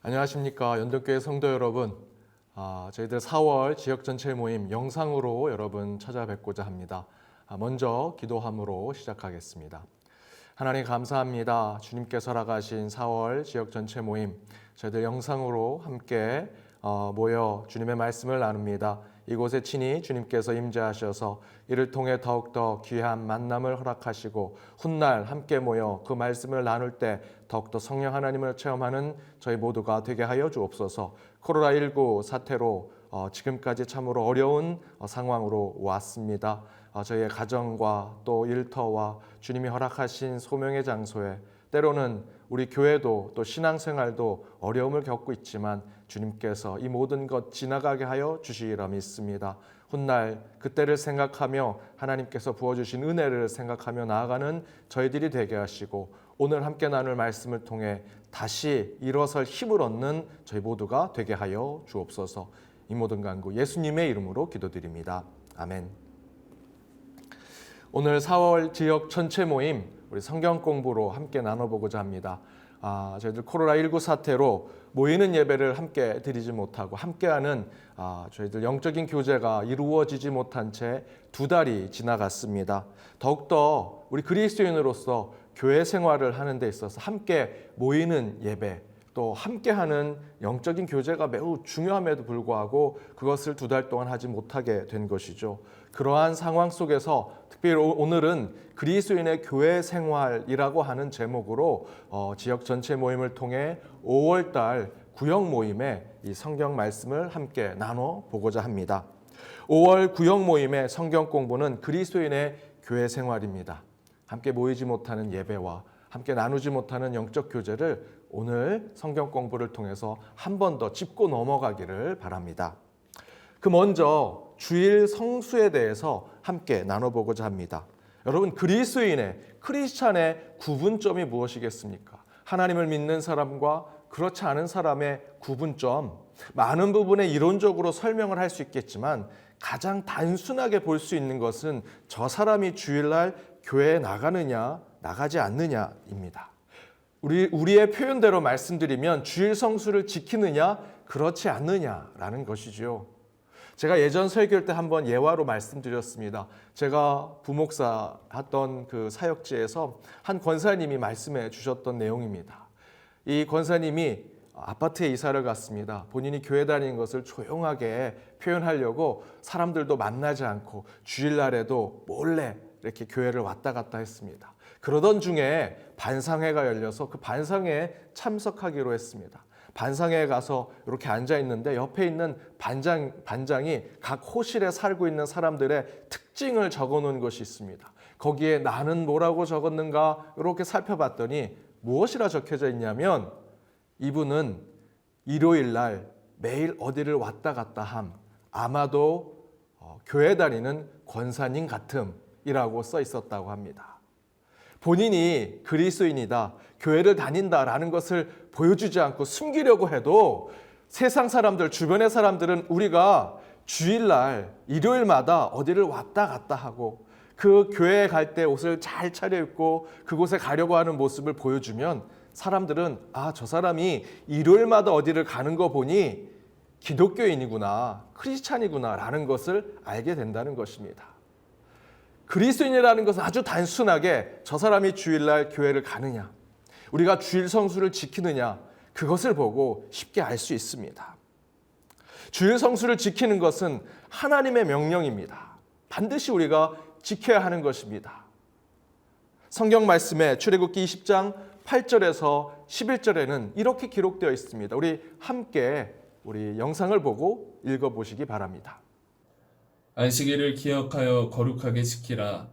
안녕하십니까 연동교회 성도 여러분. 저희들 4월 지역 전체 모임 영상으로 여러분 찾아뵙고자 합니다. 먼저 기도함으로 시작하겠습니다. 하나님 감사합니다. 주님께서 나가신 4월 지역 전체 모임 저희들 영상으로 함께 모여 주님의 말씀을 나눕니다. 이곳에 친히 주님께서 임재하셔서 이를 통해 더욱더 귀한 만남을 허락하시고 훗날 함께 모여 그 말씀을 나눌 때 더욱더 성령 하나님을 체험하는 저희 모두가 되게 하여 주옵소서. 코로나19 사태로 지금까지 참으로 어려운 상황으로 왔습니다. 저희의 가정과 또 일터와 주님이 허락하신 소명의 장소에 때로는 우리 교회도 또 신앙생활도 어려움을 겪고 있지만 주님께서 이 모든 것 지나가게 하여 주시리라 믿습니다. 훗날 그때를 생각하며 하나님께서 부어주신 은혜를 생각하며 나아가는 저희들이 되게 하시고 오늘 함께 나눌 말씀을 통해 다시 일어설 힘을 얻는 저희 모두가 되게 하여 주옵소서. 이 모든 간구 예수님의 이름으로 기도드립니다. 아멘. 오늘 4월 지역 전체 모임 우리 성경 공부로 함께 나눠보고자 합니다. 저희들 코로나19 사태로 모이는 예배를 함께 드리지 못하고 함께하는 저희들 영적인 교제가 이루어지지 못한 채 2달이 지나갔습니다. 더욱더 우리 그리스도인으로서 교회 생활을 하는 데 있어서 함께 모이는 예배 또 함께하는 영적인 교제가 매우 중요함에도 불구하고 그것을 2달 동안 하지 못하게 된 것이죠. 그러한 상황 속에서 특별히 오늘은 그리스도인의 교회 생활이라고 하는 제목으로 지역 전체 모임을 통해 5월달 구역 모임에 이 성경 말씀을 함께 나눠보고자 합니다. 5월 구역 모임의 성경 공부는 그리스도인의 교회 생활입니다. 함께 모이지 못하는 예배와 함께 나누지 못하는 영적 교제를 오늘 성경 공부를 통해서 한 번 더 짚고 넘어가기를 바랍니다. 그 먼저 주일 성수에 대해서 함께 나눠보고자 합니다. 여러분 그리스도인의 크리스찬의 구분점이 무엇이겠습니까? 하나님을 믿는 사람과 그렇지 않은 사람의 구분점 많은 부분에 이론적으로 설명을 할 수 있겠지만 가장 단순하게 볼 수 있는 것은 저 사람이 주일날 교회에 나가느냐 나가지 않느냐입니다. 우리의 표현대로 말씀드리면 주일 성수를 지키느냐 그렇지 않느냐라는 것이죠. 제가 예전 설교할 때 한번 예화로 말씀드렸습니다. 제가 부목사 했던 그 사역지에서 한 권사님이 말씀해 주셨던 내용입니다. 이 권사님이 아파트에 이사를 갔습니다. 본인이 교회 다니는 것을 조용하게 표현하려고 사람들도 만나지 않고 주일날에도 몰래 이렇게 교회를 왔다 갔다 했습니다. 그러던 중에 반상회가 열려서 그 반상회에 참석하기로 했습니다. 반상회에 가서 이렇게 앉아 있는데 옆에 있는 반장이 각 호실에 살고 있는 사람들의 특징을 적어 놓은 것이 있습니다. 거기에 나는 뭐라고 적었는가 이렇게 살펴봤더니 무엇이라 적혀져 있냐면 이분은 일요일 날 매일 어디를 왔다 갔다 함 아마도 교회 다니는 권사님 같음이라고 써 있었다고 합니다. 본인이 그리스도인이다, 교회를 다닌다라는 것을 보여주지 않고 숨기려고 해도 세상 사람들, 주변의 사람들은 우리가 주일날, 일요일마다 어디를 왔다 갔다 하고 그 교회에 갈 때 옷을 잘 차려입고 그곳에 가려고 하는 모습을 보여주면 사람들은 저 사람이 일요일마다 어디를 가는 거 보니 기독교인이구나, 크리스찬이구나 라는 것을 알게 된다는 것입니다. 그리스도인이라는 것은 아주 단순하게 저 사람이 주일날 교회를 가느냐, 우리가 주일 성수를 지키느냐 그것을 보고 쉽게 알 수 있습니다. 주일 성수를 지키는 것은 하나님의 명령입니다. 반드시 우리가 지켜야 하는 것입니다. 성경 말씀에 출애굽기 20장 8절에서 11절에는 이렇게 기록되어 있습니다. 우리 함께 우리 영상을 보고 읽어보시기 바랍니다. 안식일을 기억하여 거룩하게 지키라.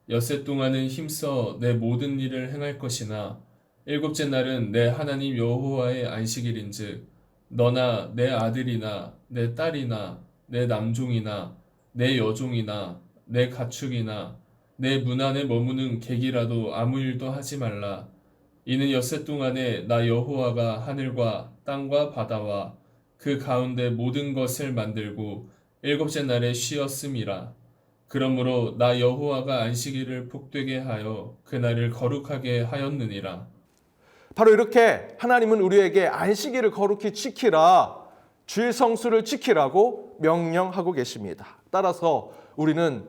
엿새 동안은 힘써 내 모든 일을 행할 것이나 일곱째 날은 내 하나님 여호와의 안식일인즉 너나 내 아들이나 내 딸이나 내 남종이나 내 여종이나 내 가축이나 내 문 안에 머무는 객이라도 아무 일도 하지 말라. 이는 엿새 동안에 나 여호와가 하늘과 땅과 바다와 그 가운데 모든 것을 만들고 일곱째 날에 쉬었음이라. 그러므로 나 여호와가 안식일을 복되게 하여 그날을 거룩하게 하였느니라. 바로 이렇게 하나님은 우리에게 안식일을 거룩히 지키라, 주일 성수를 지키라고 명령하고 계십니다. 따라서 우리는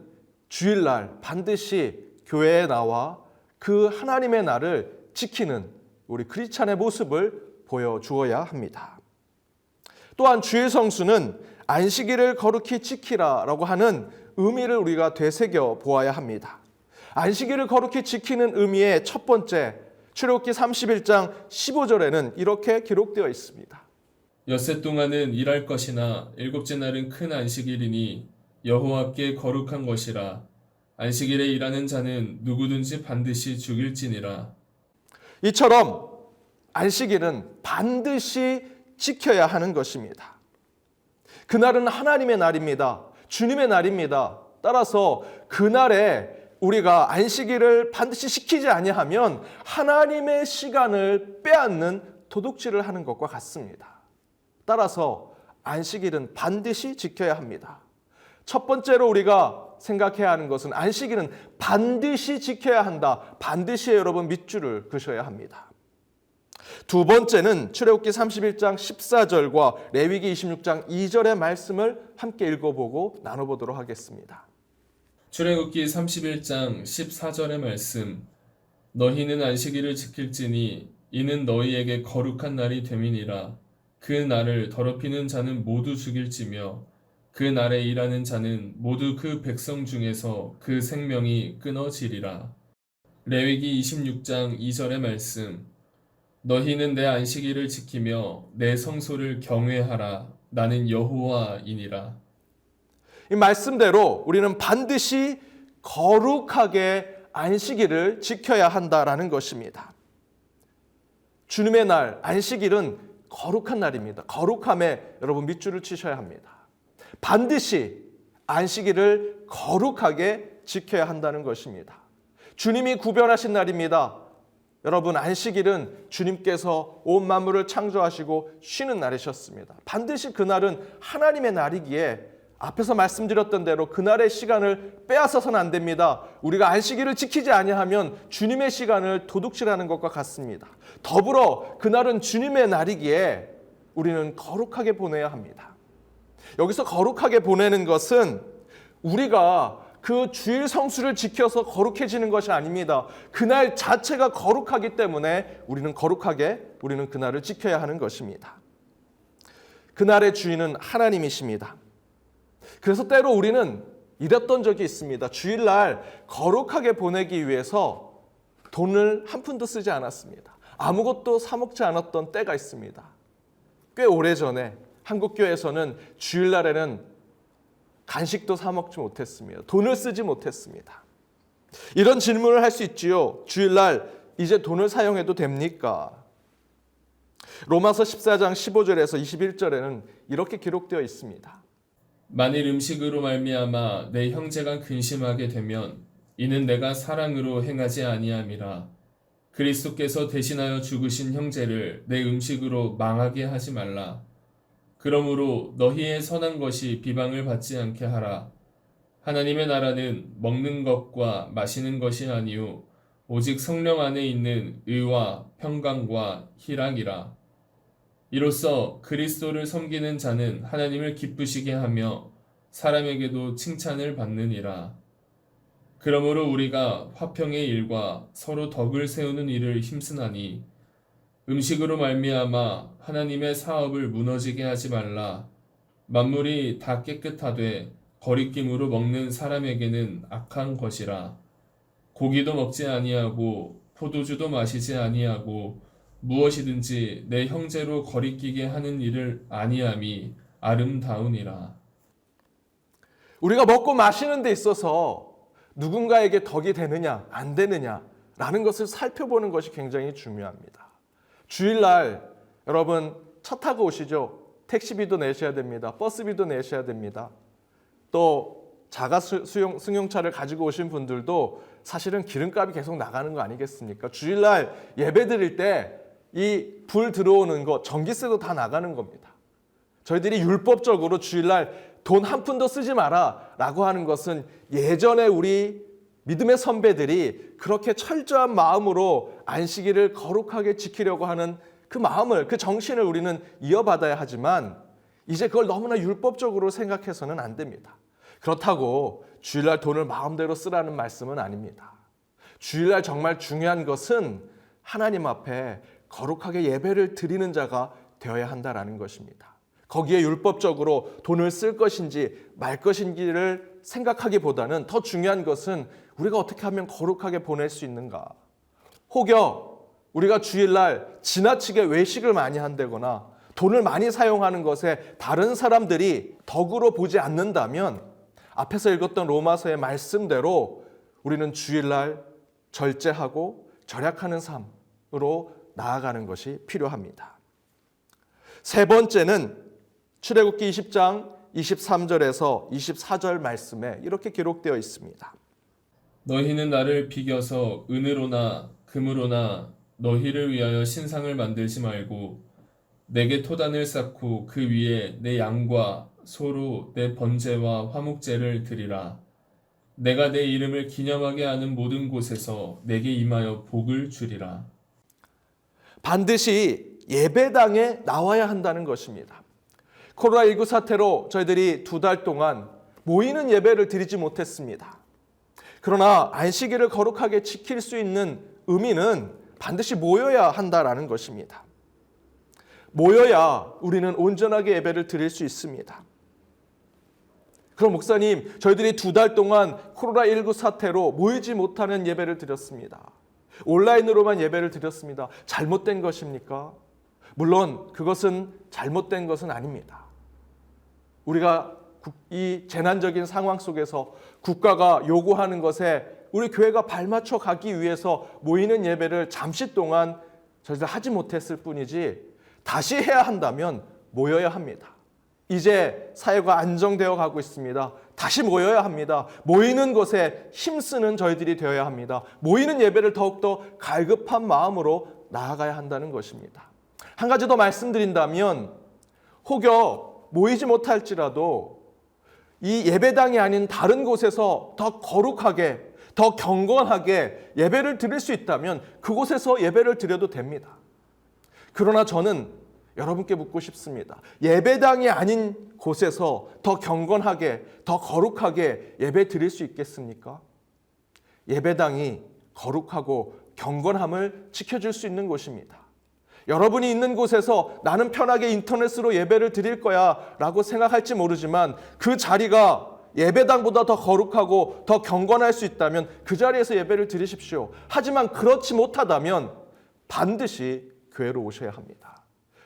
주일날 반드시 교회에 나와 그 하나님의 날을 지키는 우리 크리스찬의 모습을 보여주어야 합니다. 또한 주일 성수는 안식일을 거룩히 지키라라고 하는 의미를 우리가 되새겨 보아야 합니다. 안식일을 거룩히 지키는 의미의 첫 번째, 출애굽기 31장 15절에는 이렇게 기록되어 있습니다. 엿새 동안은 일할 것이나 일곱째 날은 큰 안식일이니 여호와께 거룩한 것이라. 안식일에 일하는 자는 누구든지 반드시 죽일지니라. 이처럼 안식일은 반드시 지켜야 하는 것입니다. 그날은 하나님의 날입니다. 주님의 날입니다. 따라서 그날에 우리가 안식일을 반드시 지키지 아니하면 하나님의 시간을 빼앗는 도둑질을 하는 것과 같습니다. 따라서 안식일은 반드시 지켜야 합니다. 첫 번째로 우리가 생각해야 하는 것은 안식일은 반드시 지켜야 한다. 반드시 여러분 밑줄을 그셔야 합니다. 두 번째는 출애굽기 31장 14절과 레위기 26장 2절의 말씀을 함께 읽어보고 나눠보도록 하겠습니다. 출애굽기 31장 14절의 말씀. 너희는 안식일을 지킬지니 이는 너희에게 거룩한 날이 됨이니라. 그 날을 더럽히는 자는 모두 죽일지며 그 날에 일하는 자는 모두 그 백성 중에서 그 생명이 끊어지리라. 레위기 26장 2절의 말씀. 너희는 내 안식일을 지키며 내 성소를 경외하라. 나는 여호와이니라. 이 말씀대로 우리는 반드시 거룩하게 안식일을 지켜야 한다라는 것입니다. 주님의 날 안식일은 거룩한 날입니다. 거룩함에 여러분 밑줄을 치셔야 합니다. 반드시 안식일을 거룩하게 지켜야 한다는 것입니다. 주님이 구별하신 날입니다. 여러분 안식일은 주님께서 온 만물을 창조하시고 쉬는 날이셨습니다. 반드시 그날은 하나님의 날이기에 앞에서 말씀드렸던 대로 그날의 시간을 빼앗아서는 안 됩니다. 우리가 안식일을 지키지 아니하면 주님의 시간을 도둑질하는 것과 같습니다. 더불어 그날은 주님의 날이기에 우리는 거룩하게 보내야 합니다. 여기서 거룩하게 보내는 것은 우리가 그 주일 성수를 지켜서 거룩해지는 것이 아닙니다. 그날 자체가 거룩하기 때문에 우리는 그날을 지켜야 하는 것입니다. 그날의 주인은 하나님이십니다. 그래서 때로 우리는 이랬던 적이 있습니다. 주일날 거룩하게 보내기 위해서 돈을 한 푼도 쓰지 않았습니다. 아무것도 사 먹지 않았던 때가 있습니다. 꽤 오래전에 한국교회에서는 주일날에는 간식도 사 먹지 못했습니다. 돈을 쓰지 못했습니다. 이런 질문을 할 수 있지요. 주일날 이제 돈을 사용해도 됩니까? 로마서 14장 15절에서 21절에는 이렇게 기록되어 있습니다. 만일 음식으로 말미암아 내 형제가 근심하게 되면 이는 내가 사랑으로 행하지 아니함이라. 그리스도께서 대신하여 죽으신 형제를 내 음식으로 망하게 하지 말라. 그러므로 너희의 선한 것이 비방을 받지 않게 하라. 하나님의 나라는 먹는 것과 마시는 것이 아니요 오직 성령 안에 있는 의와 평강과 희락이라. 이로써 그리스도를 섬기는 자는 하나님을 기쁘시게 하며 사람에게도 칭찬을 받느니라. 그러므로 우리가 화평의 일과 서로 덕을 세우는 일을 힘쓰나니 음식으로 말미암아 하나님의 사업을 무너지게 하지 말라. 만물이 다 깨끗하되 거리낌으로 먹는 사람에게는 악한 것이라. 고기도 먹지 아니하고 포도주도 마시지 아니하고 무엇이든지 내 형제로 거리끼게 하는 일을 아니함이 아름다우니라. 우리가 먹고 마시는 데 있어서 누군가에게 덕이 되느냐 안 되느냐라는 것을 살펴보는 것이 굉장히 중요합니다. 주일날 여러분 차 타고 오시죠. 택시비도 내셔야 됩니다. 버스비도 내셔야 됩니다. 또 자가 승용차를 가지고 오신 분들도 사실은 기름값이 계속 나가는 거 아니겠습니까? 주일날 예배 드릴 때 이 불 들어오는 거 전기세도 다 나가는 겁니다. 저희들이 율법적으로 주일날 돈 한 푼도 쓰지 마라 라고 하는 것은 예전에 우리 믿음의 선배들이 그렇게 철저한 마음으로 안식일을 거룩하게 지키려고 하는 그 마음을, 그 정신을 우리는 이어받아야 하지만 이제 그걸 너무나 율법적으로 생각해서는 안 됩니다. 그렇다고 주일날 돈을 마음대로 쓰라는 말씀은 아닙니다. 주일날 정말 중요한 것은 하나님 앞에 거룩하게 예배를 드리는 자가 되어야 한다라는 것입니다. 거기에 율법적으로 돈을 쓸 것인지 말 것인지를 생각하기보다는 더 중요한 것은 우리가 어떻게 하면 거룩하게 보낼 수 있는가. 혹여 우리가 주일날 지나치게 외식을 많이 한다거나 돈을 많이 사용하는 것에 다른 사람들이 덕으로 보지 않는다면 앞에서 읽었던 로마서의 말씀대로 우리는 주일날 절제하고 절약하는 삶으로 나아가는 것이 필요합니다. 세 번째는 출애굽기 20장 23절에서 24절 말씀에 이렇게 기록되어 있습니다. 너희는 나를 비겨서 은으로나 금으로나 너희를 위하여 신상을 만들지 말고 내게 토단을 쌓고 그 위에 내 양과 소로 내 번제와 화목제를 드리라. 내가 내 이름을 기념하게 하는 모든 곳에서 내게 임하여 복을 주리라. 반드시 예배당에 나와야 한다는 것입니다. 코로나19 사태로 저희들이 2달 동안 모이는 예배를 드리지 못했습니다. 그러나 안식일을 거룩하게 지킬 수 있는 의미는 반드시 모여야 한다라는 것입니다. 모여야 우리는 온전하게 예배를 드릴 수 있습니다. 그럼 목사님, 저희들이 2달 동안 코로나19 사태로 모이지 못하는 예배를 드렸습니다. 온라인으로만 예배를 드렸습니다. 잘못된 것입니까? 물론 그것은 잘못된 것은 아닙니다. 우리가 이 재난적인 상황 속에서 국가가 요구하는 것에 우리 교회가 발맞춰 가기 위해서 모이는 예배를 잠시 동안 저희들 하지 못했을 뿐이지 다시 해야 한다면 모여야 합니다. 이제 사회가 안정되어 가고 있습니다. 다시 모여야 합니다. 모이는 것에 힘쓰는 저희들이 되어야 합니다. 모이는 예배를 더욱더 갈급한 마음으로 나아가야 한다는 것입니다. 한 가지 더 말씀드린다면 혹여 모이지 못할지라도 이 예배당이 아닌 다른 곳에서 더 거룩하게, 더 경건하게 예배를 드릴 수 있다면 그곳에서 예배를 드려도 됩니다. 그러나 저는 여러분께 묻고 싶습니다. 예배당이 아닌 곳에서 더 경건하게, 더 거룩하게 예배 드릴 수 있겠습니까? 예배당이 거룩하고 경건함을 지켜줄 수 있는 곳입니다. 여러분이 있는 곳에서 나는 편하게 인터넷으로 예배를 드릴 거야 라고 생각할지 모르지만 그 자리가 예배당보다 더 거룩하고 더 경건할 수 있다면 그 자리에서 예배를 드리십시오. 하지만 그렇지 못하다면 반드시 교회로 오셔야 합니다.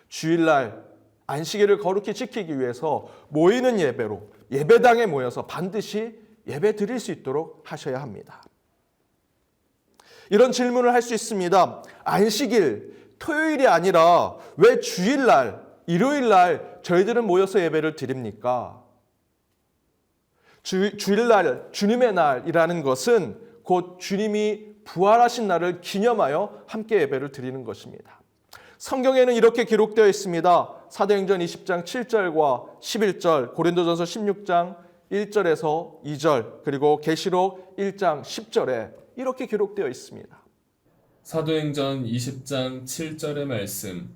주일날 안식일을 거룩히 지키기 위해서 모이는 예배로 예배당에 모여서 반드시 예배 드릴 수 있도록 하셔야 합니다. 이런 질문을 할 수 있습니다. 안식일, 토요일이 아니라 왜 주일날, 일요일날 저희들은 모여서 예배를 드립니까? 주일날, 주님의 날이라는 것은 곧 주님이 부활하신 날을 기념하여 함께 예배를 드리는 것입니다. 성경에는 이렇게 기록되어 있습니다. 사도행전 20장 7절과 11절, 고린도전서 16장 1절에서 2절, 그리고 계시록 1장 10절에 이렇게 기록되어 있습니다. 사도행전 20장 7절의 말씀.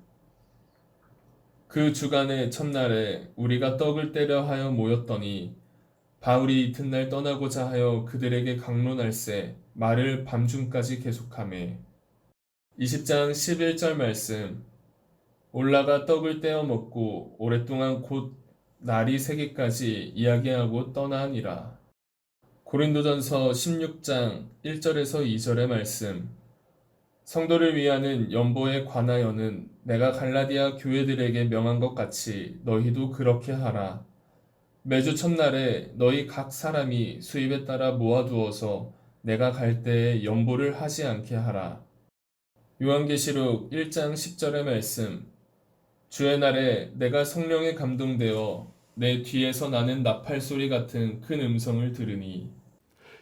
그 주간의 첫날에 우리가 떡을 떼려 하여 모였더니 바울이 이튿날 떠나고자 하여 그들에게 강론할세 말을 밤중까지 계속하매. 20장 11절 말씀. 올라가 떡을 떼어 먹고 오랫동안 곧 날이 새기까지 이야기하고 떠나니라. 고린도전서 16장 1절에서 2절의 말씀. 성도를 위하는 연보에 관하여는 내가 갈라디아 교회들에게 명한 것 같이 너희도 그렇게 하라. 매주 첫날에 너희 각 사람이 수입에 따라 모아두어서 내가 갈 때에 연보를 하지 않게 하라. 요한계시록 1장 10절의 말씀. 주의 날에 내가 성령에 감동되어 내 뒤에서 나는 나팔 소리 같은 큰 음성을 들으니.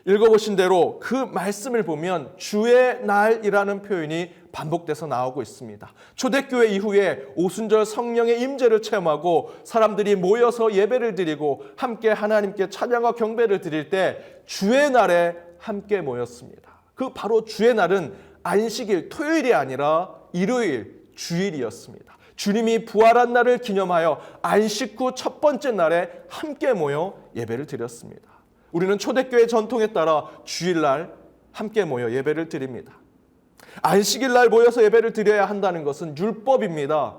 읽어보신 대로 그 말씀을 보면 주의 날이라는 표현이 반복돼서 나오고 있습니다. 초대교회 이후에 오순절 성령의 임재를 체험하고 사람들이 모여서 예배를 드리고 함께 하나님께 찬양과 경배를 드릴 때 주의 날에 함께 모였습니다. 그 바로 주의 날은 안식일, 토요일이 아니라 일요일, 주일이었습니다. 주님이 부활한 날을 기념하여 안식 후 첫 번째 날에 함께 모여 예배를 드렸습니다. 우리는 초대교회 전통에 따라 주일날 함께 모여 예배를 드립니다. 안식일 날 모여서 예배를 드려야 한다는 것은 율법입니다.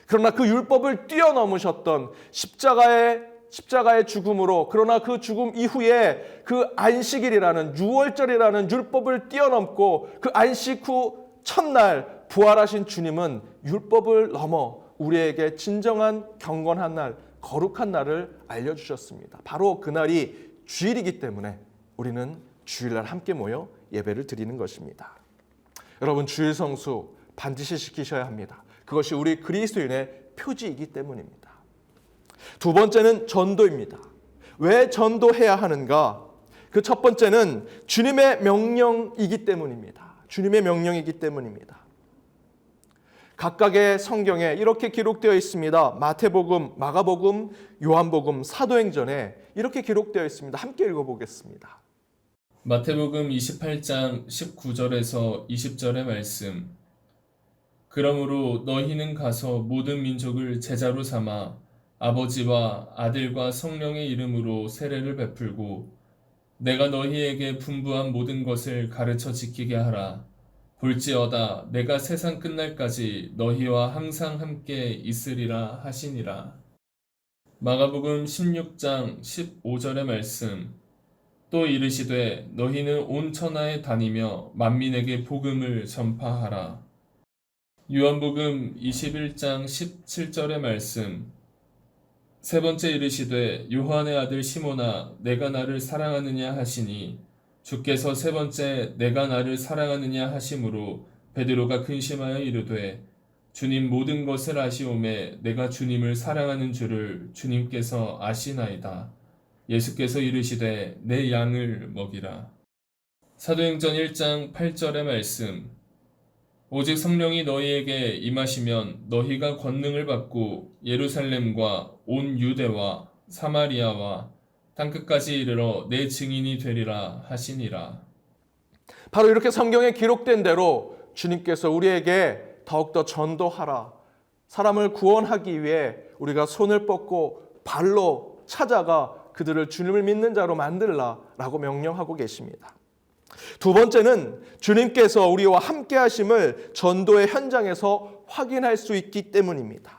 그러나 그 율법을 뛰어넘으셨던 십자가의 죽음으로, 그러나 그 죽음 이후에 그 안식일이라는 유월절이라는 율법을 뛰어넘고 그 안식 후 첫날 부활하신 주님은 율법을 넘어 우리에게 진정한 경건한 날, 거룩한 날을 알려주셨습니다. 바로 그날이 주일이기 때문에 우리는 주일날 함께 모여 예배를 드리는 것입니다. 여러분, 주일 성수 반드시 지키셔야 합니다. 그것이 우리 그리스도인의 표지이기 때문입니다. 두 번째는 전도입니다. 왜 전도해야 하는가? 그 첫 번째는 주님의 명령이기 때문입니다. 주님의 명령이기 때문입니다. 각각의 성경에 이렇게 기록되어 있습니다. 마태복음, 마가복음, 요한복음, 사도행전에 이렇게 기록되어 있습니다. 함께 읽어보겠습니다. 마태복음 28장 19절에서 20절의 말씀. 그러므로 너희는 가서 모든 민족을 제자로 삼아 아버지와 아들과 성령의 이름으로 세례를 베풀고 내가 너희에게 분부한 모든 것을 가르쳐 지키게 하라. 볼지어다 내가 세상 끝날까지 너희와 항상 함께 있으리라 하시니라. 마가복음 16장 15절의 말씀. 또 이르시되 너희는 온 천하에 다니며 만민에게 복음을 전파하라. 요한복음 21장 17절의 말씀. 세 번째 이르시되 요한의 아들 시몬아 내가 나를 사랑하느냐 하시니 주께서 세 번째 내가 나를 사랑하느냐 하심으로 베드로가 근심하여 이르되 주님 모든 것을 아시오매 내가 주님을 사랑하는 줄을 주님께서 아시나이다. 예수께서 이르시되 내 양을 먹이라. 사도행전 1장 8절의 말씀. 오직 성령이 너희에게 임하시면 너희가 권능을 받고 예루살렘과 온 유대와 사마리아와 땅끝까지 이르러 내 증인이 되리라 하시니라. 바로 이렇게 성경에 기록된 대로 주님께서 우리에게 더욱더 전도하라, 사람을 구원하기 위해 우리가 손을 뻗고 발로 찾아가 그들을 주님을 믿는 자로 만들라라고 명령하고 계십니다. 두 번째는 주님께서 우리와 함께 하심을 전도의 현장에서 확인할 수 있기 때문입니다.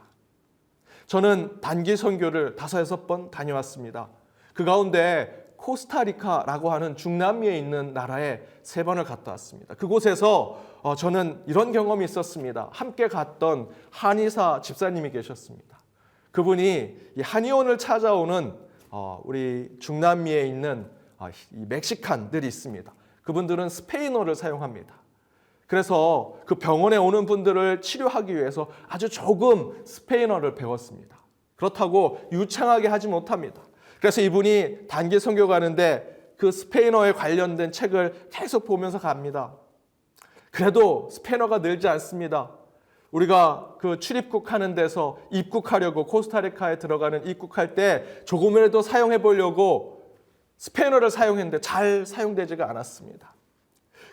저는 단기 선교를 5-6번 다녀왔습니다. 그 가운데 코스타리카라고 하는 중남미에 있는 나라에 3번을 갔다 왔습니다. 그곳에서 저는 이런 경험이 있었습니다. 함께 갔던 한의사 집사님이 계셨습니다. 그분이 이 한의원을 찾아오는 우리 중남미에 있는 이 멕시칸들이 있습니다. 그분들은 스페인어를 사용합니다. 그래서 그 병원에 오는 분들을 치료하기 위해서 아주 조금 스페인어를 배웠습니다. 그렇다고 유창하게 하지 못합니다. 그래서 이분이 단기 선교 가는데 그 스페인어에 관련된 책을 계속 보면서 갑니다. 그래도 스페인어가 늘지 않습니다. 우리가 그 출입국 하는 데서 입국하려고 코스타리카에 들어가는 입국할 때 조금이라도 사용해 보려고 스페인어를 사용했는데 잘 사용되지가 않았습니다.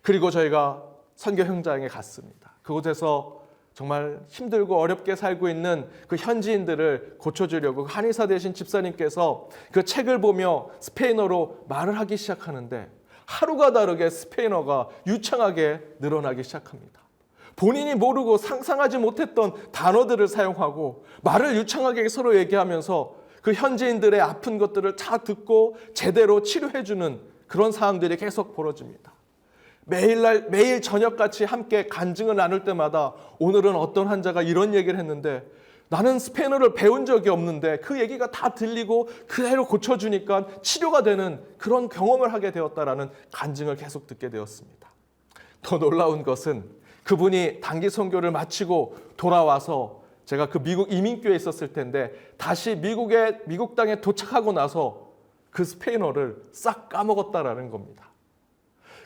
그리고 저희가 선교 현장에 갔습니다. 그곳에서 정말 힘들고 어렵게 살고 있는 그 현지인들을 고쳐주려고 한의사 되신 집사님께서 그 책을 보며 스페인어로 말을 하기 시작하는데 하루가 다르게 스페인어가 유창하게 늘어나기 시작합니다. 본인이 모르고 상상하지 못했던 단어들을 사용하고 말을 유창하게 서로 얘기하면서 그 현지인들의 아픈 것들을 다 듣고 제대로 치료해주는 그런 상황들이 계속 벌어집니다. 매일 저녁같이 함께 간증을 나눌 때마다 오늘은 어떤 환자가 이런 얘기를 했는데 나는 스페인어를 배운 적이 없는데 그 얘기가 다 들리고 그대로 고쳐주니까 치료가 되는 그런 경험을 하게 되었다라는 간증을 계속 듣게 되었습니다. 더 놀라운 것은 그분이 단기 선교를 마치고 돌아와서 제가 그 미국 이민교회에 있었을 텐데 다시 미국 땅에 도착하고 나서 그 스페인어를 싹 까먹었다라는 겁니다.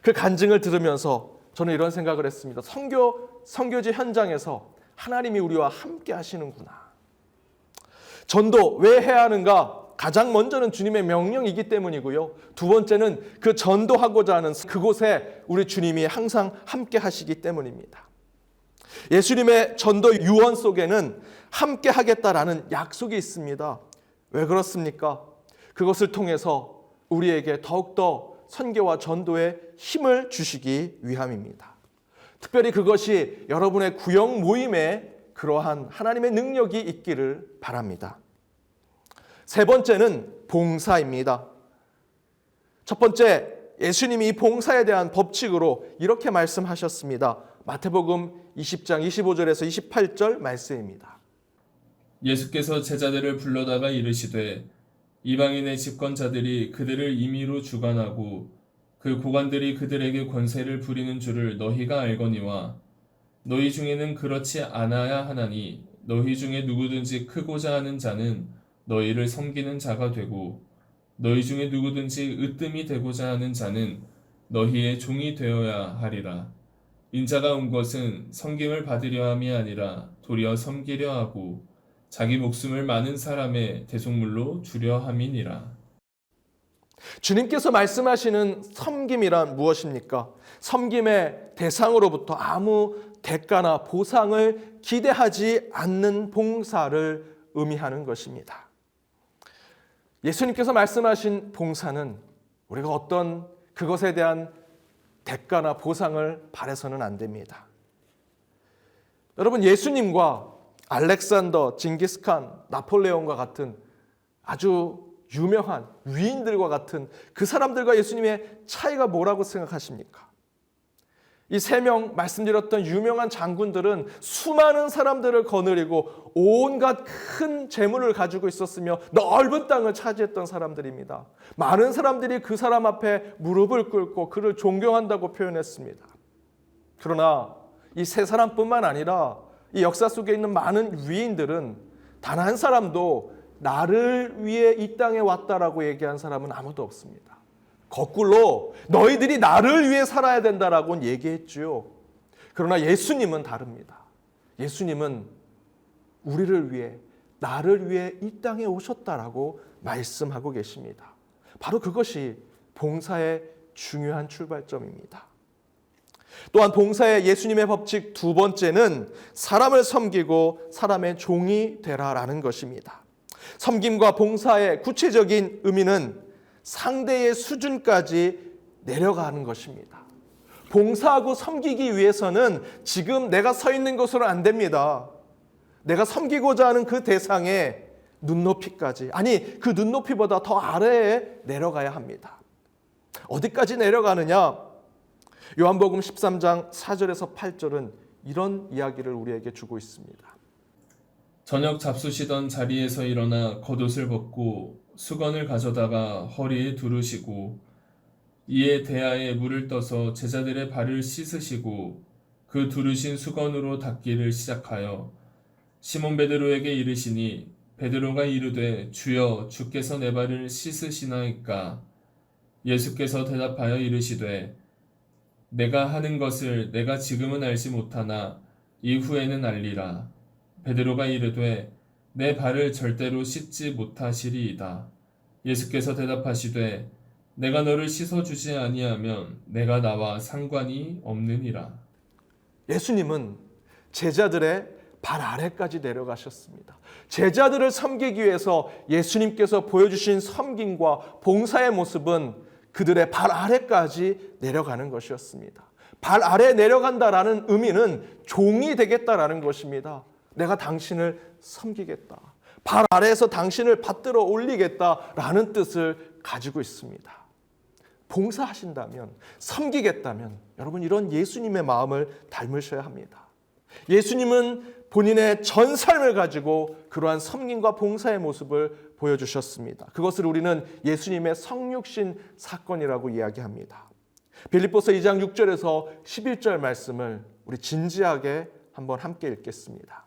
그 간증을 들으면서 저는 이런 생각을 했습니다. 선교지 현장에서 하나님이 우리와 함께 하시는구나. 전도 왜 해야 하는가? 가장 먼저는 주님의 명령이기 때문이고요. 두 번째는 그 전도하고자 하는 그곳에 우리 주님이 항상 함께 하시기 때문입니다. 예수님의 전도 유언 속에는 함께 하겠다라는 약속이 있습니다. 왜 그렇습니까? 그것을 통해서 우리에게 더욱더 선교와 전도에 힘을 주시기 위함입니다. 특별히 그것이 여러분의 구역 모임에 그러한 하나님의 능력이 있기를 바랍니다. 세 번째는 봉사입니다. 첫 번째, 예수님이 이 봉사에 대한 법칙으로 이렇게 말씀하셨습니다. 마태복음 20장 25절에서 28절 말씀입니다. 예수께서 제자들을 불러다가 이르시되 이방인의 집권자들이 그들을 임의로 주관하고 그 고관들이 그들에게 권세를 부리는 줄을 너희가 알거니와 너희 중에는 그렇지 않아야 하나니 너희 중에 누구든지 크고자 하는 자는 너희를 섬기는 자가 되고 너희 중에 누구든지 으뜸이 되고자 하는 자는 너희의 종이 되어야 하리라. 인자가 온 것은 섬김을 받으려 함이 아니라 도리어 섬기려 하고 자기 목숨을 많은 사람의 대속물로 주려 함이니라. 주님께서 말씀하시는 섬김이란 무엇입니까? 섬김의 대상으로부터 아무 대가나 보상을 기대하지 않는 봉사를 의미하는 것입니다. 예수님께서 말씀하신 봉사는 우리가 어떤 그것에 대한 대가나 보상을 바라서는 안 됩니다. 여러분, 예수님과 알렉산더, 징기스칸, 나폴레옹과 같은 아주 유명한 위인들과 같은 그 사람들과 예수님의 차이가 뭐라고 생각하십니까? 이 세 명 말씀드렸던 유명한 장군들은 수많은 사람들을 거느리고 온갖 큰 재물을 가지고 있었으며 넓은 땅을 차지했던 사람들입니다. 많은 사람들이 그 사람 앞에 무릎을 꿇고 그를 존경한다고 표현했습니다. 그러나 이 세 사람뿐만 아니라 이 역사 속에 있는 많은 위인들은 단 한 사람도 나를 위해 이 땅에 왔다라고 얘기한 사람은 아무도 없습니다. 거꾸로 너희들이 나를 위해 살아야 된다라고 얘기했지요. 그러나 예수님은 다릅니다. 예수님은 우리를 위해, 나를 위해 이 땅에 오셨다라고 말씀하고 계십니다. 바로 그것이 봉사의 중요한 출발점입니다. 또한 봉사의 예수님의 법칙 두 번째는 사람을 섬기고 사람의 종이 되라라는 것입니다. 섬김과 봉사의 구체적인 의미는 상대의 수준까지 내려가는 것입니다. 봉사하고 섬기기 위해서는 지금 내가 서 있는 것으로 안 됩니다. 내가 섬기고자 하는 그 대상의 눈높이까지, 아니 그 눈높이보다 더 아래에 내려가야 합니다. 어디까지 내려가느냐? 요한복음 13장 4절에서 8절은 이런 이야기를 우리에게 주고 있습니다. 저녁 잡수시던 자리에서 일어나 겉옷을 벗고 수건을 가져다가 허리에 두르시고 이에 대야에 물을 떠서 제자들의 발을 씻으시고 그 두르신 수건으로 닦기를 시작하여 시몬 베드로에게 이르시니 베드로가 이르되 주여 주께서 내 발을 씻으시나이까? 예수께서 대답하여 이르시되 내가 하는 것을 내가 지금은 알지 못하나 이후에는 알리라. 베드로가 이르되 내 발을 절대로 씻지 못하시리이다. 예수께서 대답하시되 내가 너를 씻어주지 아니하면 내가 나와 상관이 없느니라. 예수님은 제자들의 발 아래까지 내려가셨습니다. 제자들을 섬기기 위해서 예수님께서 보여주신 섬김과 봉사의 모습은 그들의 발 아래까지 내려가는 것이었습니다. 발 아래 내려간다라는 의미는 종이 되겠다라는 것입니다. 내가 당신을 섬기겠다. 발 아래에서 당신을 받들어 올리겠다라는 뜻을 가지고 있습니다. 봉사하신다면, 섬기겠다면 여러분 이런 예수님의 마음을 닮으셔야 합니다. 예수님은 본인의 전 삶을 가지고 그러한 섬김과 봉사의 모습을 보여주셨습니다. 그것을 우리는 예수님의 성육신 사건이라고 이야기합니다. 빌립보서 2장 6절에서 11절 말씀을 우리 진지하게 한번 함께 읽겠습니다.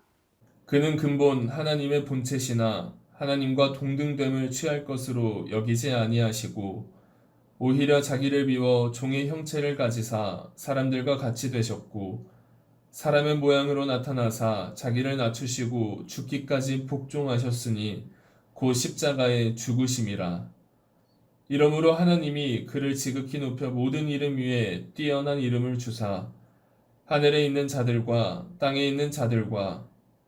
그는 근본 하나님의 본체시나 하나님과 동등됨을 취할 것으로 여기지 아니하시고 오히려 자기를 비워 종의 형체를 가지사 사람들과 같이 되셨고 사람의 모양으로 나타나사 자기를 낮추시고 죽기까지 복종하셨으니 곧 십자가의 죽으심이라. 이러므로 하나님이 그를 지극히 높여 모든 이름 위에 뛰어난 이름을 주사 하늘에 있는 자들과 땅에 있는 자들과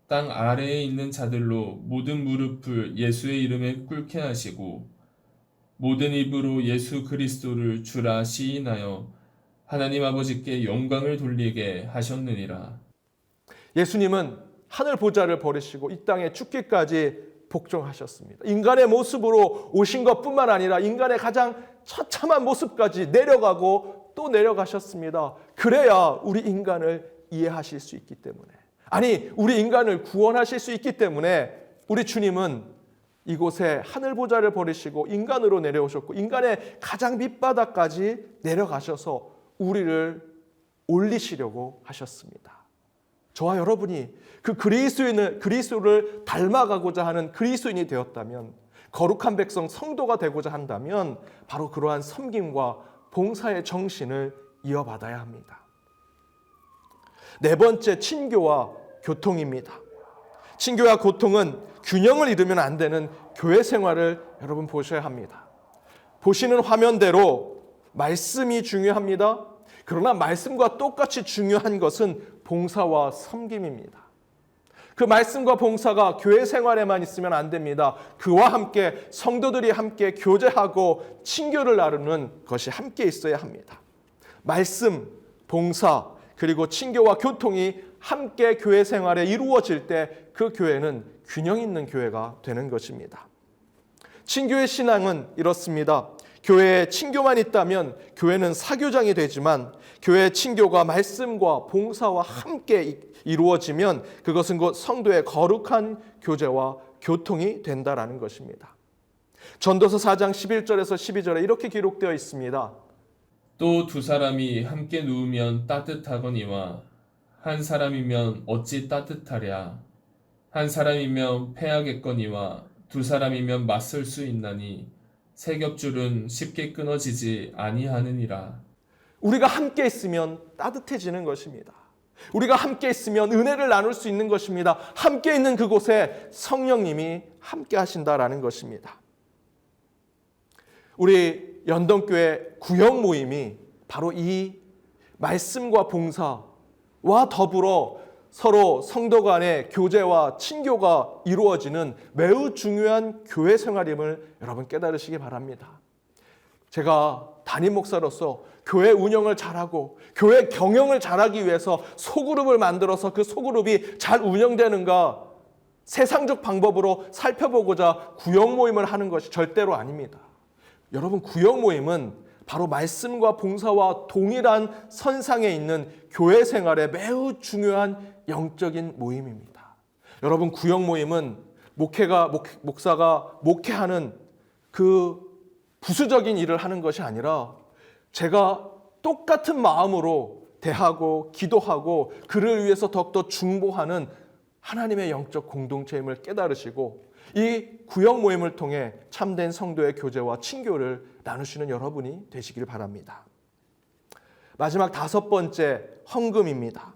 땅 아래에 있는 자들로 모든 무릎을 예수의 이름에 꿇게 하시고 모든 입으로 예수 그리스도를 주라 시인하여 하나님 아버지께 영광을 돌리게 하셨느니라. 예수님은 하늘 보좌를 버리시고 이 땅에 죽기까지 복종하셨습니다. 인간의 모습으로 오신 것뿐만 아니라 인간의 가장 처참한 모습까지 내려가고 또 내려가셨습니다. 그래야 우리 인간을 이해하실 수 있기 때문에, 아니 우리 인간을 구원하실 수 있기 때문에 우리 주님은 이곳에 하늘 보좌를 버리시고 인간으로 내려오셨고 인간의 가장 밑바닥까지 내려가셔서 우리를 올리시려고 하셨습니다. 저와 여러분이 그 그리스도를 닮아가고자 하는 그리스도인이 되었다면, 거룩한 백성 성도가 되고자 한다면 바로 그러한 섬김과 봉사의 정신을 이어받아야 합니다. 네 번째, 친교와 교통입니다. 친교와 교통은 균형을 잃으면 안 되는 교회 생활을 여러분 보셔야 합니다. 보시는 화면대로 말씀이 중요합니다. 그러나 말씀과 똑같이 중요한 것은 봉사와 섬김입니다. 그 말씀과 봉사가 교회 생활에만 있으면 안 됩니다. 그와 함께 성도들이 함께 교제하고 친교를 나누는 것이 함께 있어야 합니다. 말씀, 봉사, 그리고 친교와 교통이 함께 교회 생활에 이루어질 때 그 교회는 균형 있는 교회가 되는 것입니다. 친교의 신앙은 이렇습니다. 교회에 친교만 있다면 교회는 사교장이 되지만 교회의 친교가 말씀과 봉사와 함께 이루어지면 그것은 곧 성도의 거룩한 교제와 교통이 된다라는 것입니다. 전도서 4장 11절에서 12절에 이렇게 기록되어 있습니다. 또 두 사람이 함께 누우면 따뜻하거니와 한 사람이면 어찌 따뜻하랴. 한 사람이면 패하겠거니와 두 사람이면 맞설 수 있나니 세 겹줄은 쉽게 끊어지지 아니하느니라. 우리가 함께 있으면 따뜻해지는 것입니다. 우리가 함께 있으면 은혜를 나눌 수 있는 것입니다. 함께 있는 그곳에 성령님이 함께 하신다라는 것입니다. 우리 연동교회 구역 모임이 바로 이 말씀과 봉사와 더불어 서로 성도 간의 교제와 친교가 이루어지는 매우 중요한 교회 생활임을 여러분 깨달으시기 바랍니다. 제가 담임 목사로서 교회 운영을 잘하고 교회 경영을 잘하기 위해서 소그룹을 만들어서 그 소그룹이 잘 운영되는가 세상적 방법으로 살펴보고자 구역 모임을 하는 것이 절대로 아닙니다. 여러분, 구역 모임은 바로 말씀과 봉사와 동일한 선상에 있는 교회 생활에 매우 중요한 영적인 모임입니다. 여러분, 구역 모임은 목사가 목회하는 그 부수적인 일을 하는 것이 아니라 제가 똑같은 마음으로 대하고 기도하고 그를 위해서 더욱더 중보하는 하나님의 영적 공동체임을 깨달으시고 이 구역 모임을 통해 참된 성도의 교제와 친교를 나누시는 여러분이 되시길 바랍니다. 마지막 다섯 번째, 헌금입니다.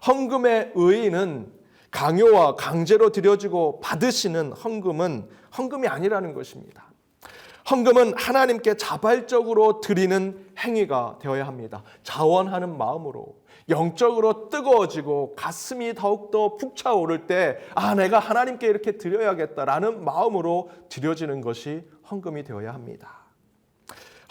헌금의 의의는 강요와 강제로 드려지고 받으시는 헌금은 헌금이 아니라는 것입니다. 헌금은 하나님께 자발적으로 드리는 행위가 되어야 합니다. 자원하는 마음으로 영적으로 뜨거워지고 가슴이 더욱더 푹 차오를 때 내가 하나님께 이렇게 드려야겠다라는 마음으로 드려지는 것이 헌금이 되어야 합니다.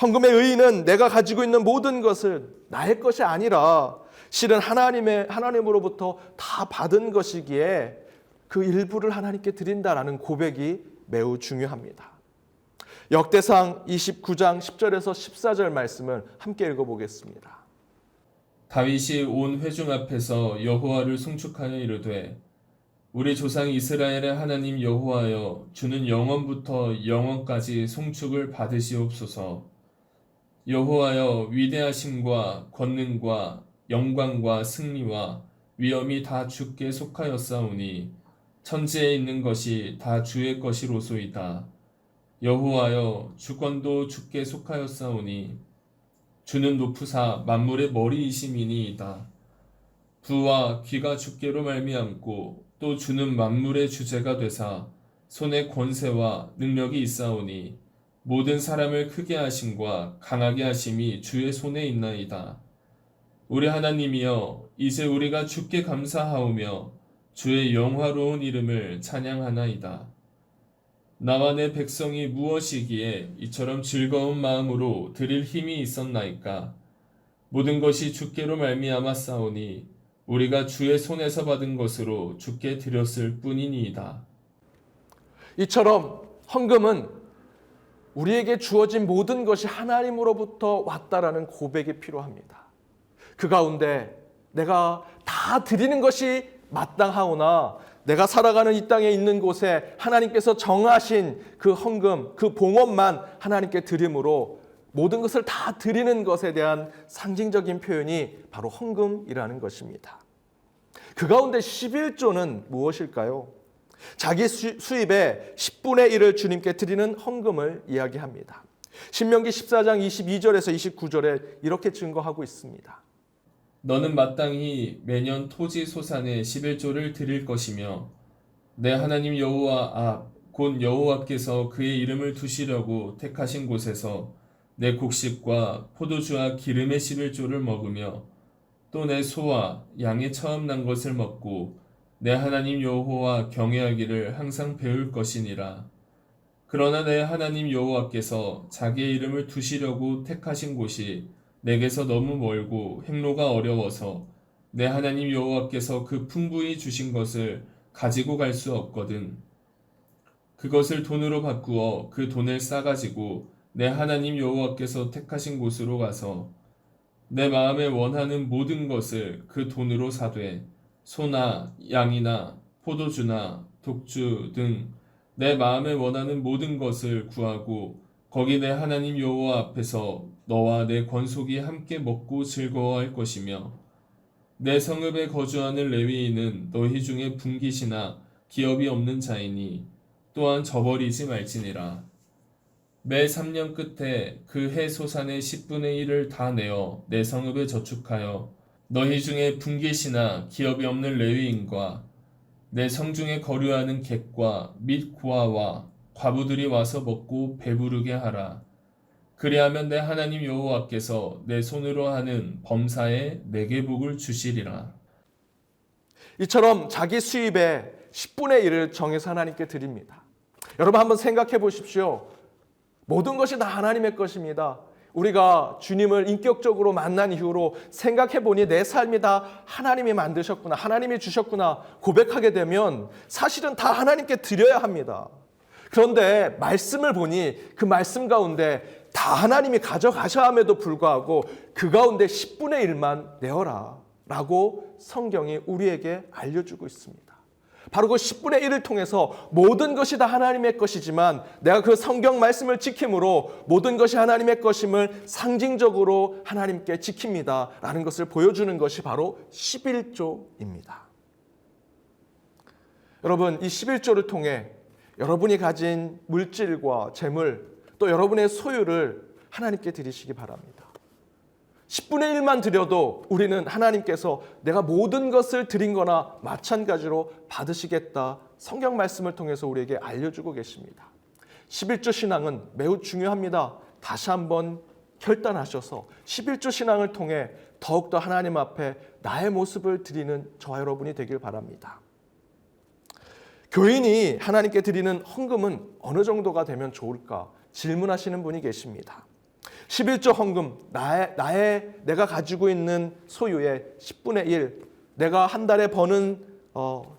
헌금의 의의는 내가 가지고 있는 모든 것을 나의 것이 아니라 실은 하나님으로부터 다 받은 것이기에 그 일부를 하나님께 드린다라는 고백이 매우 중요합니다. 역대상 29장 10절에서 14절 말씀을 함께 읽어보겠습니다. 다윗이 온 회중 앞에서 여호와를 송축하여 이르되 우리 조상 이스라엘의 하나님 여호와여 주는 영원부터 영원까지 송축을 받으시옵소서. 여호와여 위대하심과 권능과 영광과 승리와 위엄이 다 주께 속하였사오니 천지에 있는 것이 다 주의 것이로소이다. 여호와여 주권도 주께 속하였사오니 주는 높으사 만물의 머리이심이니이다. 부와 귀가 주께로 말미암고 또 주는 만물의 주제가 되사 손에 권세와 능력이 있사오니 모든 사람을 크게 하심과 강하게 하심이 주의 손에 있나이다. 우리 하나님이여, 이제 우리가 주께 감사하오며 주의 영화로운 이름을 찬양하나이다. 나와 내 백성이 무엇이기에 이처럼 즐거운 마음으로 드릴 힘이 있었나이까? 모든 것이 주께로 말미암아 싸우니 우리가 주의 손에서 받은 것으로 주께 드렸을 뿐이니이다. 이처럼 헌금은 우리에게 주어진 모든 것이 하나님으로부터 왔다라는 고백이 필요합니다. 그 가운데 내가 다 드리는 것이 마땅하오나 내가 살아가는 이 땅에 있는 곳에 하나님께서 정하신 그 헌금, 그 봉헌만 하나님께 드림으로 모든 것을 다 드리는 것에 대한 상징적인 표현이 바로 헌금이라는 것입니다. 그 가운데 11조는 무엇일까요? 자기 수입의 10분의 1을 주님께 드리는 헌금을 이야기합니다. 신명기 14장 22절에서 29절에 이렇게 증거하고 있습니다. 너는 마땅히 매년 토지 소산의 11조를 드릴 것이며 내 하나님 여호와 앞 곧 여호와께서 그의 이름을 두시려고 택하신 곳에서 내 곡식과 포도주와 기름의 11조를 먹으며 또 내 소와 양의 처음 난 것을 먹고 내 하나님 여호와 경외하기를 항상 배울 것이니라. 그러나 내 하나님 여호와께서 자기의 이름을 두시려고 택하신 곳이 내게서 너무 멀고 행로가 어려워서 내 하나님 여호와께서 그 풍부히 주신 것을 가지고 갈 수 없거든. 그것을 돈으로 바꾸어 그 돈을 싸가지고 내 하나님 여호와께서 택하신 곳으로 가서 내 마음에 원하는 모든 것을 그 돈으로 사되 소나 양이나 포도주나 독주 등 내 마음에 원하는 모든 것을 구하고 거기 내 하나님 여호와 앞에서 너와 내 권속이 함께 먹고 즐거워할 것이며 내 성읍에 거주하는 레위인은 너희 중에 분깃이나 기업이 없는 자이니 또한 저버리지 말지니라. 매 3년 끝에 그 해 소산의 10분의 1을 다 내어 내 성읍에 저축하여 너희 중에 분깃이나 기업이 없는 레위인과 내 성중에 거류하는 객과 및 고아와 과부들이 와서 먹고 배부르게 하라. 그리하면 내 하나님 여호와께서 내 손으로 하는 범사에 내게 복을 주시리라. 이처럼 자기 수입의 10분의 1을 정해서 하나님께 드립니다. 여러분 한번 생각해 보십시오. 모든 것이 다 하나님의 것입니다. 우리가 주님을 인격적으로 만난 이후로 생각해 보니 내 삶이 다 하나님이 만드셨구나, 하나님이 주셨구나 고백하게 되면 사실은 다 하나님께 드려야 합니다. 그런데 말씀을 보니 그 말씀 가운데 다 하나님이 가져가셔야 함에도 불구하고 그 가운데 10분의 1만 내어라 라고 성경이 우리에게 알려주고 있습니다. 바로 그 10분의 1을 통해서 모든 것이 다 하나님의 것이지만 내가 그 성경 말씀을 지킴으로 모든 것이 하나님의 것임을 상징적으로 하나님께 지킵니다 라는 것을 보여주는 것이 바로 11조입니다. 여러분, 이 11조를 통해 여러분이 가진 물질과 재물 또 여러분의 소유를 하나님께 드리시기 바랍니다. 10분의 1만 드려도 우리는 하나님께서 내가 모든 것을 드린 거나 마찬가지로 받으시겠다 성경 말씀을 통해서 우리에게 알려주고 계십니다. 11조 신앙은 매우 중요합니다. 다시 한번 결단하셔서 11조 신앙을 통해 더욱더 하나님 앞에 나의 모습을 드리는 저와 여러분이 되길 바랍니다. 교인이 하나님께 드리는 헌금은 어느 정도가 되면 좋을까 질문하시는 분이 계십니다. 11조 헌금, 내가 가지고 있는 소유의 10분의 1, 내가 한 달에 버는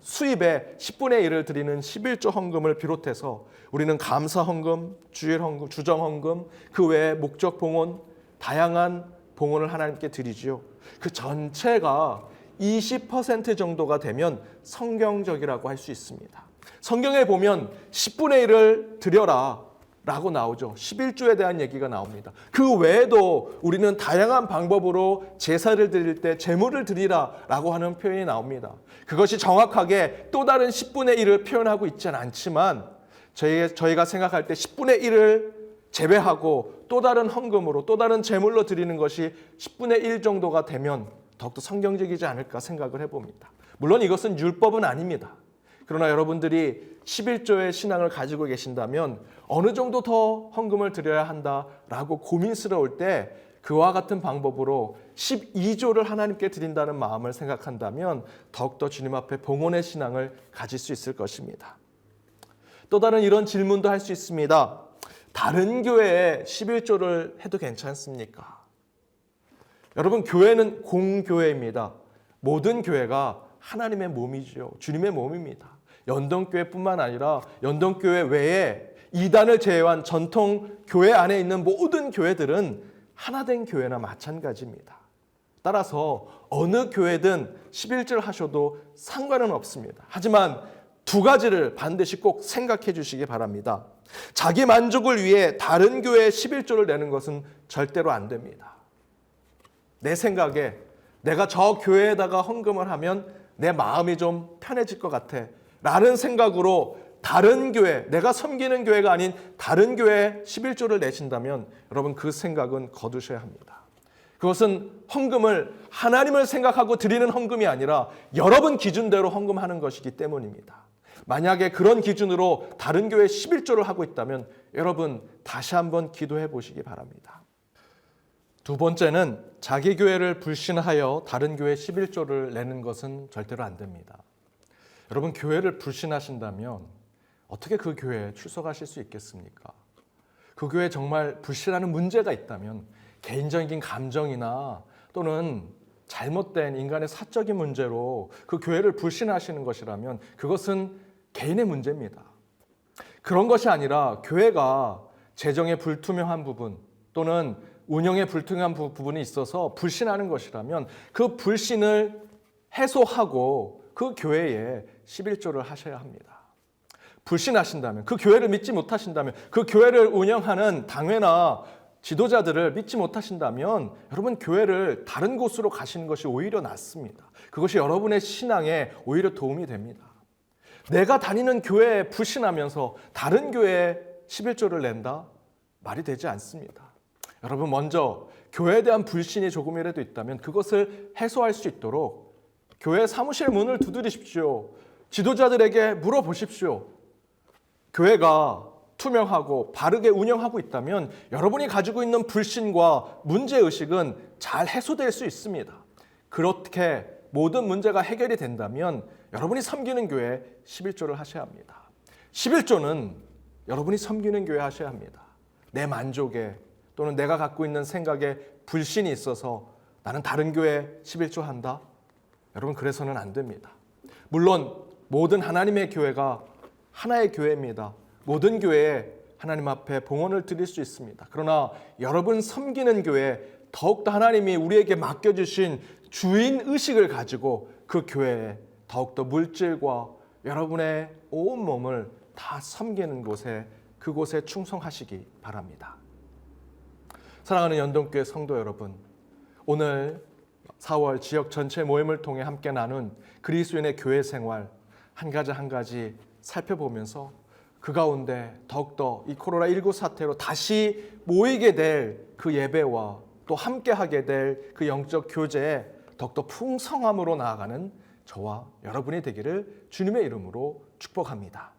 수입의 10분의 1을 드리는 11조 헌금을 비롯해서 우리는 감사 헌금, 주일 헌금, 주정 헌금, 그 외에 목적 봉헌, 다양한 봉헌을 하나님께 드리지요. 그 전체가 20% 정도가 되면 성경적이라고 할 수 있습니다. 성경에 보면 10분의 1을 드려라 라고 나오죠. 11조에 대한 얘기가 나옵니다. 그 외에도 우리는 다양한 방법으로 제사를 드릴 때 제물을 드리라 라고 하는 표현이 나옵니다. 그것이 정확하게 또 다른 10분의 1을 표현하고 있지는 않지만 저희가 생각할 때 10분의 1을 제외하고 또 다른 헌금으로 또 다른 제물로 드리는 것이 10분의 1 정도가 되면 더욱더 성경적이지 않을까 생각을 해봅니다. 물론 이것은 율법은 아닙니다. 그러나 여러분들이 11조의 신앙을 가지고 계신다면 어느 정도 더 헌금을 드려야 한다라고 고민스러울 때 그와 같은 방법으로 12조를 하나님께 드린다는 마음을 생각한다면 더욱더 주님 앞에 봉헌의 신앙을 가질 수 있을 것입니다. 또 다른 이런 질문도 할 수 있습니다. 다른 교회에 11조를 해도 괜찮습니까? 여러분, 교회는 공교회입니다. 모든 교회가 하나님의 몸이죠. 주님의 몸입니다. 연동교회뿐만 아니라 연동교회 외에 이단을 제외한 전통 교회 안에 있는 모든 교회들은 하나된 교회나 마찬가지입니다. 따라서 어느 교회든 11조를 하셔도 상관은 없습니다. 하지만 두 가지를 반드시 꼭 생각해 주시기 바랍니다. 자기 만족을 위해 다른 교회에 11조를 내는 것은 절대로 안 됩니다. 내 생각에 내가 저 교회에다가 헌금을 하면 내 마음이 좀 편해질 것 같아 라는 생각으로 다른 교회, 내가 섬기는 교회가 아닌 다른 교회에 11조를 내신다면 여러분 그 생각은 거두셔야 합니다. 그것은 헌금을 하나님을 생각하고 드리는 헌금이 아니라 여러분 기준대로 헌금하는 것이기 때문입니다. 만약에 그런 기준으로 다른 교회에 11조를 하고 있다면 여러분 다시 한번 기도해 보시기 바랍니다. 두 번째는 자기 교회를 불신하여 다른 교회에 11조를 내는 것은 절대로 안 됩니다. 여러분 교회를 불신하신다면 어떻게 그 교회에 출석하실 수 있겠습니까? 그 교회에 정말 불신하는 문제가 있다면 개인적인 감정이나 또는 잘못된 인간의 사적인 문제로 그 교회를 불신하시는 것이라면 그것은 개인의 문제입니다. 그런 것이 아니라 교회가 재정에 불투명한 부분 또는 운영에 불투명한 부분이 있어서 불신하는 것이라면 그 불신을 해소하고 그 교회에 11조를 하셔야 합니다. 불신하신다면, 그 교회를 믿지 못하신다면, 그 교회를 운영하는 당회나 지도자들을 믿지 못하신다면 여러분 교회를 다른 곳으로 가시는 것이 오히려 낫습니다. 그것이 여러분의 신앙에 오히려 도움이 됩니다. 내가 다니는 교회에 불신하면서 다른 교회에 11조를 낸다? 말이 되지 않습니다. 여러분 먼저 교회에 대한 불신이 조금이라도 있다면 그것을 해소할 수 있도록 교회 사무실 문을 두드리십시오. 지도자들에게 물어보십시오. 교회가 투명하고 바르게 운영하고 있다면 여러분이 가지고 있는 불신과 문제의식은 잘 해소될 수 있습니다. 그렇게 모든 문제가 해결이 된다면 여러분이 섬기는 교회에 11조를 하셔야 합니다. 11조는 여러분이 섬기는 교회에 하셔야 합니다. 내 만족에 또는 내가 갖고 있는 생각에 불신이 있어서 나는 다른 교회에 11조 한다? 여러분 그래서는 안 됩니다. 물론 모든 하나님의 교회가 하나의 교회입니다. 모든 교회에 하나님 앞에 봉헌을 드릴 수 있습니다. 그러나 여러분 섬기는 교회에 더욱더 하나님이 우리에게 맡겨주신 주인의식을 가지고 그 교회에 더욱더 물질과 여러분의 온 몸을 다 섬기는 곳에 그곳에 충성하시기 바랍니다. 사랑하는 연동교회 성도 여러분, 오늘 4월 지역 전체 모임을 통해 함께 나눈 그리스도인의 교회 생활 한 가지 한 가지 살펴보면서 그 가운데 더욱더 이 코로나19 사태로 다시 모이게 될 그 예배와 또 함께하게 될 그 영적 교제에 더욱더 풍성함으로 나아가는 저와 여러분이 되기를 주님의 이름으로 축복합니다.